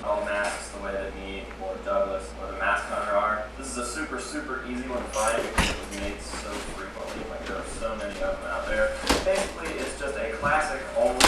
All masks the way that me or Douglas or the mask hunter are. This is a super easy one to find because it was made so frequently. Like there are so many of them out there. Basically, it's just a classic old.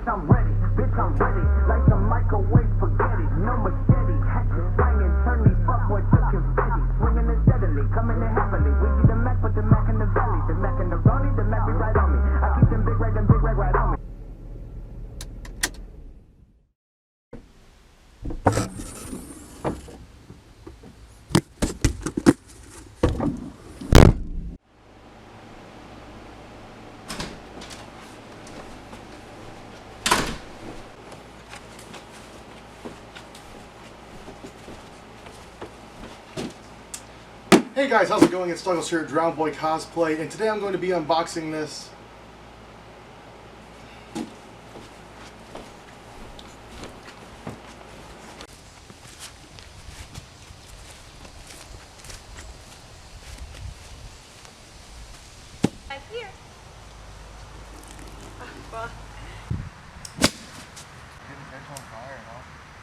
I'm ready, bitch, I'm ready. Like some microwave spaghetti. No machete, hatchet banging, turn these fuckboys to confetti. Swinging it steadily, coming in happily. We get the Mac, put the Mac in the belly. The Mac in the Ronnie, the Mac be right on me. I keep them big right on me. Hey guys, how's it going? It's Douglas here at Drowned Boy Cosplay, and today I'm going to be unboxing this. Right here. Well.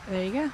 There you go.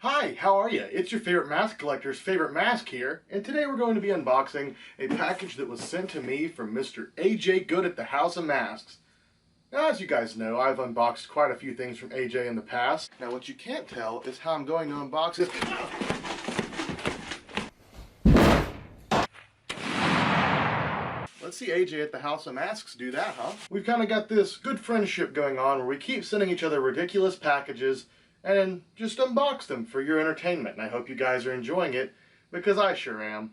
Hi, how are you? It's your favorite mask collector's favorite mask here, and today we're going to be unboxing a package that was sent to me from Mr. AJ Good at the House of Masks. Now, as you guys know, I've unboxed quite a few things from AJ in the past. Now, what you can't tell is how I'm going to unbox it. Let's see AJ at the House of Masks do that, huh? We've kind of got this good friendship going on where we keep sending each other ridiculous packages and just unbox them for your entertainment, and I hope you guys are enjoying it, because I sure am.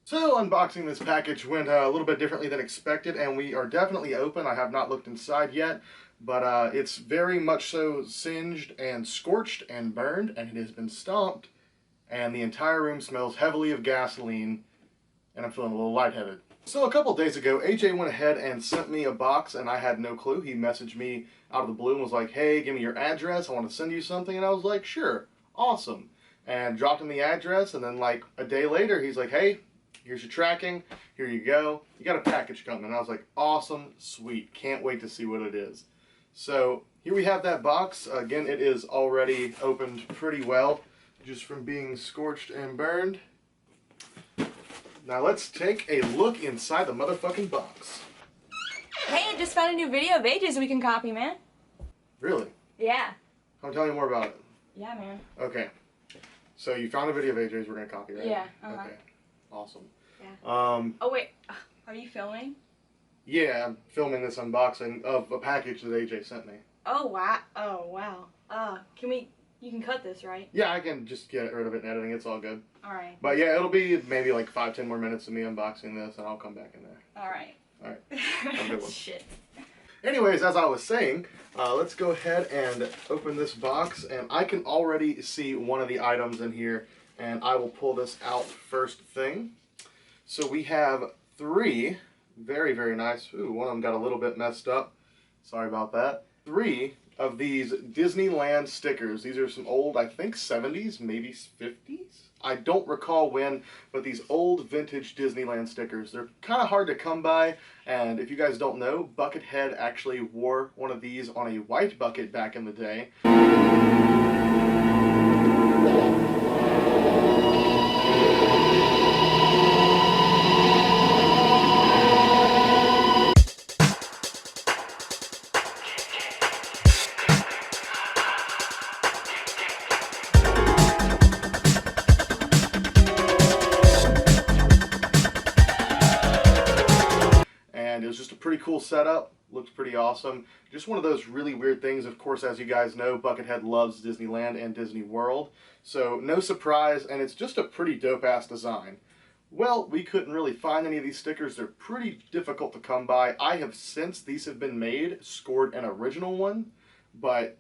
So, unboxing this package went a little bit differently than expected, and we are definitely open. I have not looked inside yet, but it's very much so singed and scorched and burned, and it has been stomped, and the entire room smells heavily of gasoline, and I'm feeling a little lightheaded. So a couple days ago, AJ went ahead and sent me a box, and I had no clue. He messaged me out of the blue and was like, hey, give me your address, I want to send you something, and I was like, sure, awesome. And dropped him the address, and then like a day later, he's like, hey, here's your tracking, here you go, you got a package coming. And I was like, awesome, sweet, can't wait to see what it is. So here we have that box. Again, it is already opened pretty well, just from being scorched and burned. Now let's take a look inside the motherfucking box. Hey, I just found a new video of AJs we can copy, man. Really? Yeah. I'm telling you more about it. Yeah, man. Okay. So you found a video of AJ's we're going to copy, right? Yeah. Okay. Awesome. Yeah. Oh wait. Are you filming? Yeah, I'm filming this unboxing of a package that AJ sent me. Oh, wow. Oh, wow. You can cut this, right? Yeah, I can just get rid of it in editing. It's all good. Alright. But yeah, it'll be maybe like 5-10 more minutes of me unboxing this, and I'll come back in there. Alright. Alright. Have a good one. Shit. Anyways, as I was saying, let's go ahead and open this box, and I can already see one of the items in here, and I will pull this out first thing. So we have 3 very, very nice, ooh, one of them got a little bit messed up, sorry about that, 3 of these Disneyland stickers. These are some old, I think 70s, maybe 50s? I don't recall when, but these old vintage Disneyland stickers. They're kind of hard to come by, and if you guys don't know, Buckethead actually wore one of these on a white bucket back in the day. And it was just a pretty cool setup. Looked pretty awesome. Just one of those really weird things. Of course, as you guys know, Buckethead loves Disneyland and Disney World. So no surprise, and it's just a pretty dope-ass design. Well, we couldn't really find any of these stickers. They're pretty difficult to come by. I have, since these have been made, scored an original one, but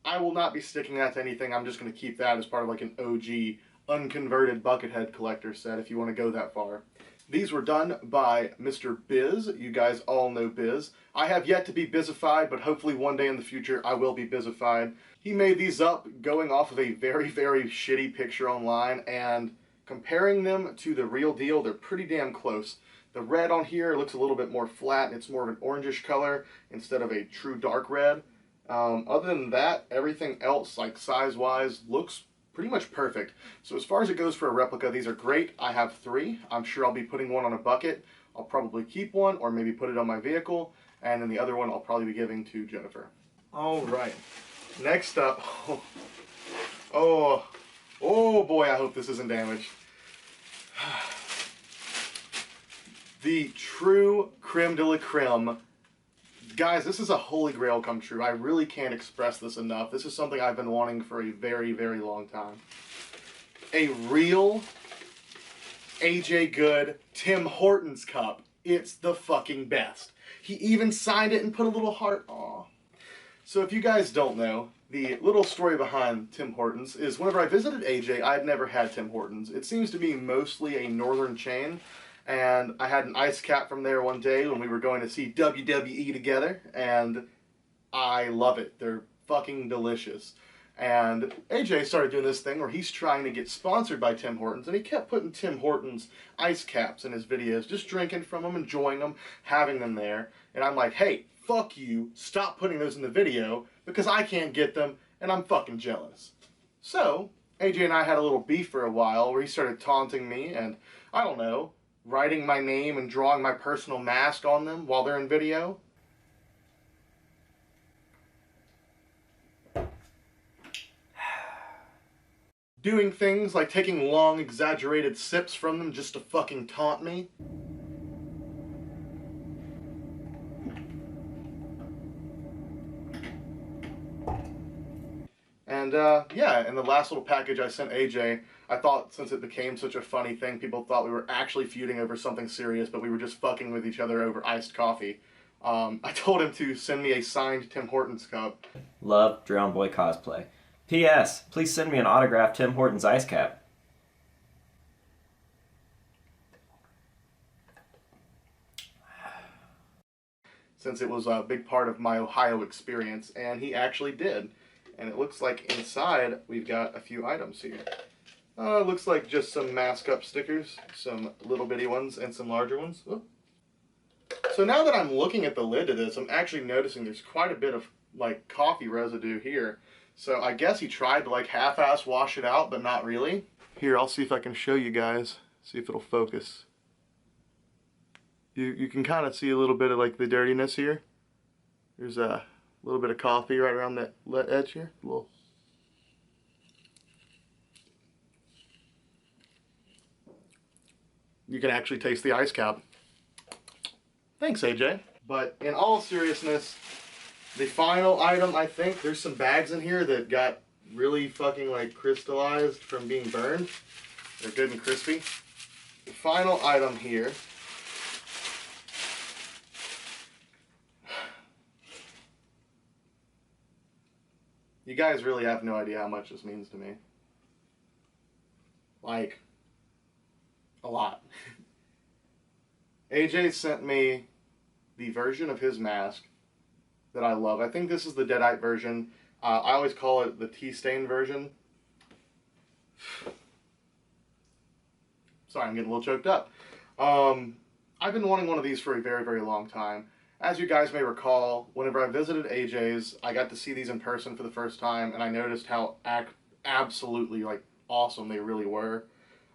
I will not be sticking that to anything. I'm just going to keep that as part of like an OG unconverted Buckethead collector set if you want to go that far. These were done by Mr. Biz. You guys all know Biz. I have yet to be Bizified, but hopefully one day in the future I will be Bizified. He made these up going off of a very, very shitty picture online, and comparing them to the real deal, they're pretty damn close. The red on here looks a little bit more flat. It's more of an orangish color instead of a true dark red. Other than that, everything else, like size-wise, looks pretty much perfect. So as far as it goes for a replica, these are great. I have 3. I'm sure I'll be putting one on a bucket. I'll probably keep one or maybe put it on my vehicle. And then the other one I'll probably be giving to Jennifer. All right. Next up. Oh boy, I hope this isn't damaged. The true creme de la creme. Guys, this is a holy grail come true. I really can't express this enough. This is something I've been wanting for a very, very long time. A real AJ Good Tim Hortons cup. It's the fucking best. He even signed it and put a little heart. Aw. So if you guys don't know, the little story behind Tim Hortons is whenever I visited AJ, I'd never had Tim Hortons. It seems to be mostly a northern chain. And I had an ice cap from there one day when we were going to see WWE together, and I love it. They're fucking delicious. And AJ started doing this thing where he's trying to get sponsored by Tim Hortons, and he kept putting Tim Hortons ice caps in his videos, just drinking from them, enjoying them, having them there. And I'm like, hey, fuck you, stop putting those in the video, because I can't get them, and I'm fucking jealous. So, AJ and I had a little beef for a while where he started taunting me, and I don't know, writing my name and drawing my personal mask on them while they're in video. Doing things like taking long, exaggerated sips from them just to fucking taunt me. And yeah, in the last little package I sent AJ, I thought since it became such a funny thing, people thought we were actually feuding over something serious, but we were just fucking with each other over iced coffee. I told him to send me a signed Tim Hortons cup. Love Drown Boy cosplay. P.S. Please send me an autographed Tim Hortons ice cap. Since it was a big part of my Ohio experience, and he actually did. And it looks like inside we've got a few items here. Looks like just some mask up stickers, some little bitty ones and some larger ones. Oh. So now that I'm looking at the lid of this, I'm actually noticing there's quite a bit of like coffee residue here. So I guess he tried to like half-ass wash it out, but not really. Here, I'll see if I can show you guys, see if it'll focus. You can kind of see a little bit of like the dirtiness here. There's a little bit of coffee right around that edge here. A little. You can actually taste the ice cap. Thanks, AJ. But in all seriousness, the final item, I think, there's some bags in here that got really fucking like crystallized from being burned. They're good and crispy. The final item here . You guys really have no idea how much this means to me. Like, a lot. AJ sent me the version of his mask that I love. I think this is the Deadite version. I always call it the tea-stain version. Sorry, I'm getting a little choked up. I've been wanting one of these for a very, very long time. As you guys may recall, whenever I visited AJ's, I got to see these in person for the first time, and I noticed how absolutely awesome they really were.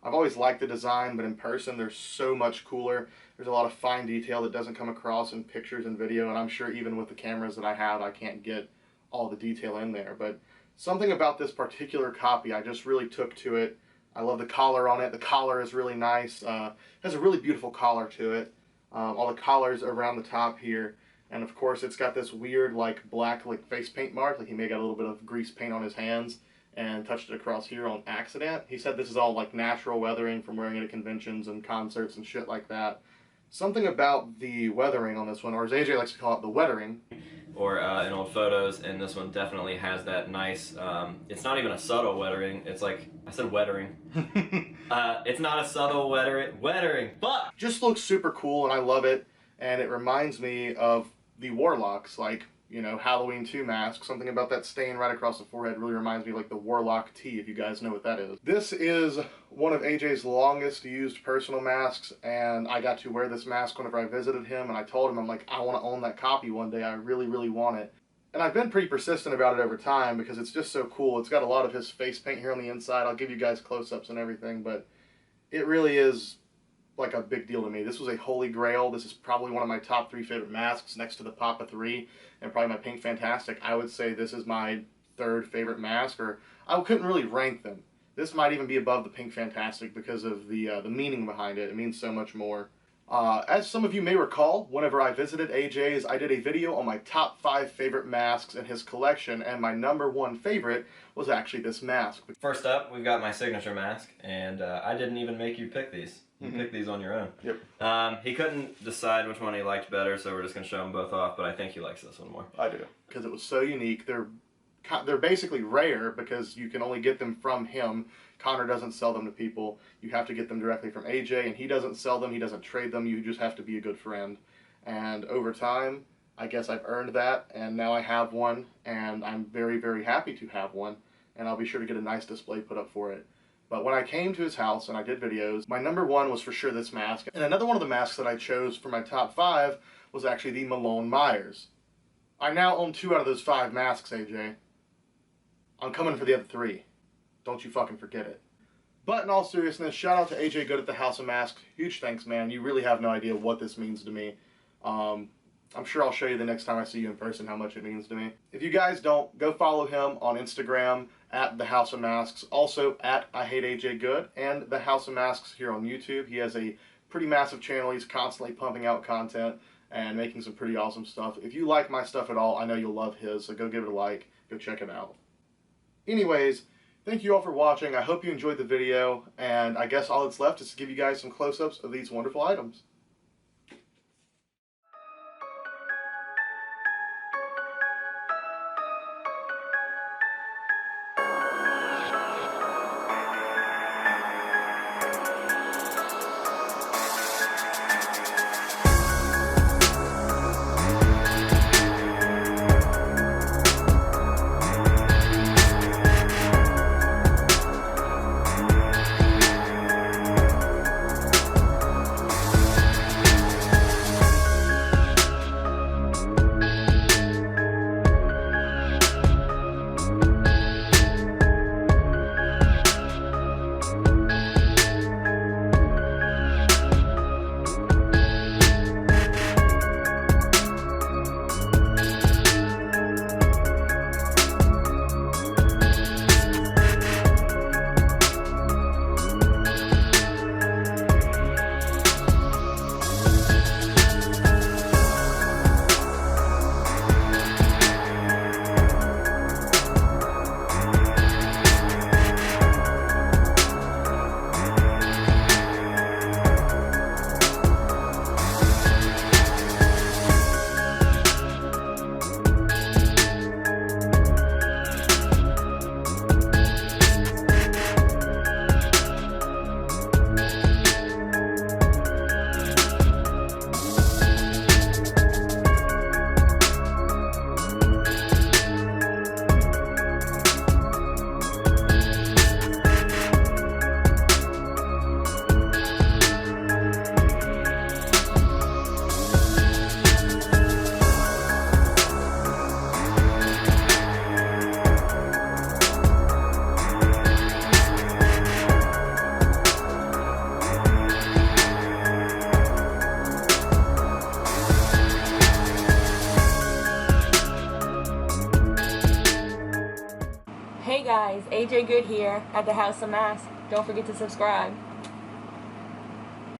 I've always liked the design, but in person they're so much cooler. There's a lot of fine detail that doesn't come across in pictures and video, and I'm sure even with the cameras that I have, I can't get all the detail in there. But something about this particular copy, I just really took to it. I love the collar on it. The collar is really nice. It has a really beautiful collar to it. All the collars around the top here. And of course it's got this weird black face paint mark. Like he may have got a little bit of grease paint on his hands and touched it across here on accident. He said this is all natural weathering from wearing it at conventions and concerts and shit like that. Something about the weathering on this one, or as AJ likes to call it, the weathering. Or in old photos, and this one definitely has that nice, it's not even a subtle weathering, it's I said weathering. It's not a subtle weathering, but! Just looks super cool and I love it, and it reminds me of the Warlocks, Halloween 2 mask. Something about that stain right across the forehead really reminds me of the Warlock T, if you guys know what that is. This is one of AJ's longest used personal masks, and I got to wear this mask whenever I visited him, and I told him, I want to own that copy one day. I really, really want it. And I've been pretty persistent about it over time because it's just so cool. It's got a lot of his face paint here on the inside. I'll give you guys close-ups and everything, but it really is a big deal to me. This was a holy grail. This is probably one of my top 3 favorite masks next to the Papa 3 and probably my Pink Fantastic. I would say this is my 3rd favorite mask, or I couldn't really rank them. This might even be above the Pink Fantastic because of the meaning behind it. It means so much more. As some of you may recall, whenever I visited AJ's, I did a video on my top 5 favorite masks in his collection, and my #1 favorite was actually this mask. First up, we've got my signature mask, and I didn't even make you pick these. You picked these on your own. Yep. He couldn't decide which one he liked better, so we're just going to show them both off, but I think he likes this one more. I do. Because it was so unique. They're basically rare because you can only get them from him. Connor doesn't sell them to people. You have to get them directly from AJ, and he doesn't sell them. He doesn't trade them. You just have to be a good friend. And over time, I guess I've earned that, and now I have one, and I'm very, very happy to have one, and I'll be sure to get a nice display put up for it. But when I came to his house and I did videos, my #1 was for sure this mask. And another one of the masks that I chose for my top 5 was actually the Malone Myers. I now own 2 out of those 5 masks, AJ. I'm coming for the other 3. Don't you fucking forget it. But in all seriousness, shout out to AJ Good at the House of Masks. Huge thanks, man. You really have no idea what this means to me. I'm sure I'll show you the next time I see you in person how much it means to me. If you guys don't, go follow him on Instagram at The House of Masks, also at I Hate AJ Good, and The House of Masks here on YouTube. He has a pretty massive channel. He's constantly pumping out content and making some pretty awesome stuff. If you like my stuff at all, I know you'll love his, so go give it a like. Go check it out. Anyways, thank you all for watching. I hope you enjoyed the video, and I guess all that's left is to give you guys some close-ups of these wonderful items. AJ Good here at the House of Mask. Don't forget to subscribe.